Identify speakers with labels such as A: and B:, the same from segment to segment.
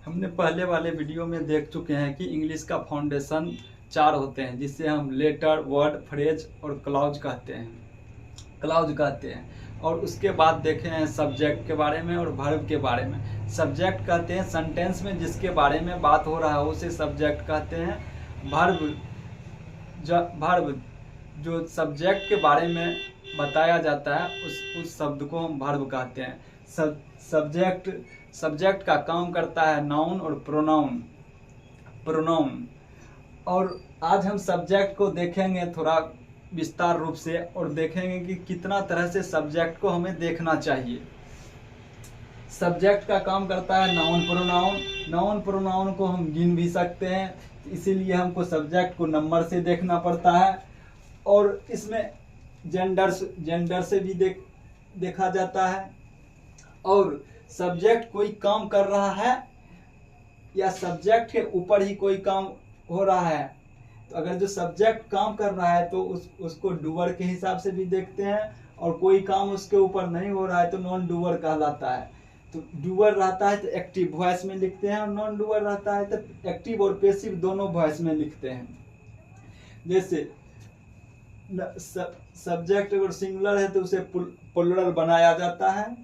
A: हमने पहले वाले वीडियो में देख चुके हैं कि इंग्लिश का फाउंडेशन 4 होते हैं, जिससे हम लेटर, वर्ड, फ्रेज और क्लॉज कहते हैं। और उसके बाद देखे हैं सब्जेक्ट के बारे में और वर्ब के बारे में। सब्जेक्ट कहते हैं सेंटेंस में जिसके बारे में बात हो रहा है उसे सब्जेक्ट कहते हैं। वर्ब जो सब्जेक्ट के बारे में बताया जाता है उस शब्द को हम वर्ब कहते हैं। सब्जेक्ट का काम करता है नाउन और प्रोनाउन। और आज हम सब्जेक्ट को देखेंगे थोड़ा विस्तार रूप से और देखेंगे कि कितना तरह से सब्जेक्ट को हमें देखना चाहिए। सब्जेक्ट का काम करता है नाउन प्रोनाउन को हम गिन भी सकते हैं, इसीलिए हमको सब्जेक्ट को नंबर से देखना पड़ता है। और इसमें जेंडर से भी देखा जाता है। और सब्जेक्ट कोई काम कर रहा है या सब्जेक्ट के ऊपर ही कोई काम हो रहा है, तो अगर जो सब्जेक्ट काम कर रहा है तो उसको डूअर के हिसाब से भी देखते हैं। और कोई काम उसके ऊपर नहीं हो रहा है तो नॉन डूअर कहलाता है। तो डूअर रहता है तो एक्टिव वॉइस में लिखते हैं, और नॉन डूअर रहता है तो एक्टिव और पैसिव दोनों वॉइस में लिखते हैं। जैसे सब्जेक्ट अगर सिंगुलर है तो उसे प्लुरल बनाया जाता है।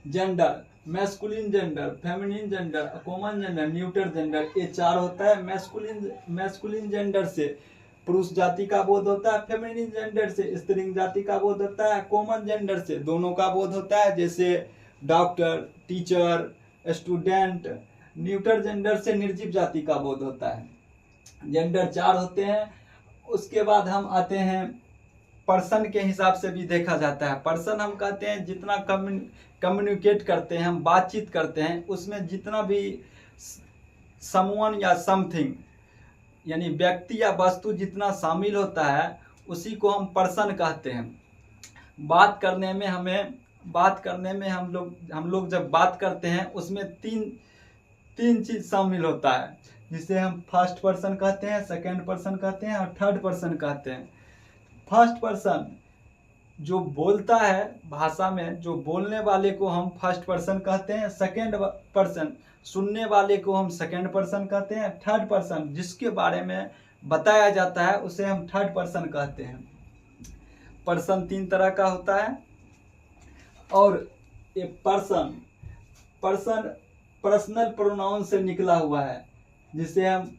A: Gender, masculine gender, feminine gender, common gender, neuter gender, ये 4 होता है। मैस्कुलिन जेंडर से पुरुष जाति का बोध होता है, फेमिनिन जेंडर से स्त्रीलिंग जाति का बोध होता है, कॉमन जेंडर से दोनों का बोध होता है, जैसे doctor, teacher, student. Neuter gender से निर्जीव जाति का बोध होता है। जेंडर 4 होते हैं। उसके बाद हम आते हैं पर्सन के हिसाब से भी देखा जाता है। पर्सन हम कहते हैं जितना कम्युनिकेट करते हैं, हम बातचीत करते हैं, उसमें जितना भी समवन या समथिंग यानी व्यक्ति या वस्तु जितना शामिल होता है उसी को हम पर्सन कहते हैं। बात करने में हम लोग जब बात करते हैं उसमें तीन चीज शामिल होता है, जिसे हम फर्स्ट पर्सन कहते हैं, सेकंड पर्सन कहते हैं और थर्ड पर्सन कहते हैं। फर्स्ट पर्सन जो बोलता है भाषा में, जो बोलने वाले को हम फर्स्ट पर्सन कहते हैं। सेकंड पर्सन सुनने वाले को हम सेकंड पर्सन कहते हैं। थर्ड पर्सन जिसके बारे में बताया जाता है उसे हम थर्ड पर्सन कहते हैं। पर्सन 3 तरह का होता है। और ये पर्सन पर्सनल प्रोनाउन से निकला हुआ है, जिसे हम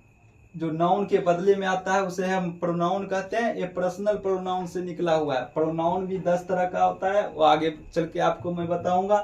A: जो नाउन के बदले में आता है उसे हम प्रोनाउन कहते हैं। ये पर्सनल प्रोनाउन से निकला हुआ है। प्रोनाउन भी 10 तरह का होता है, वो आगे चल के आपको मैं बताऊंगा।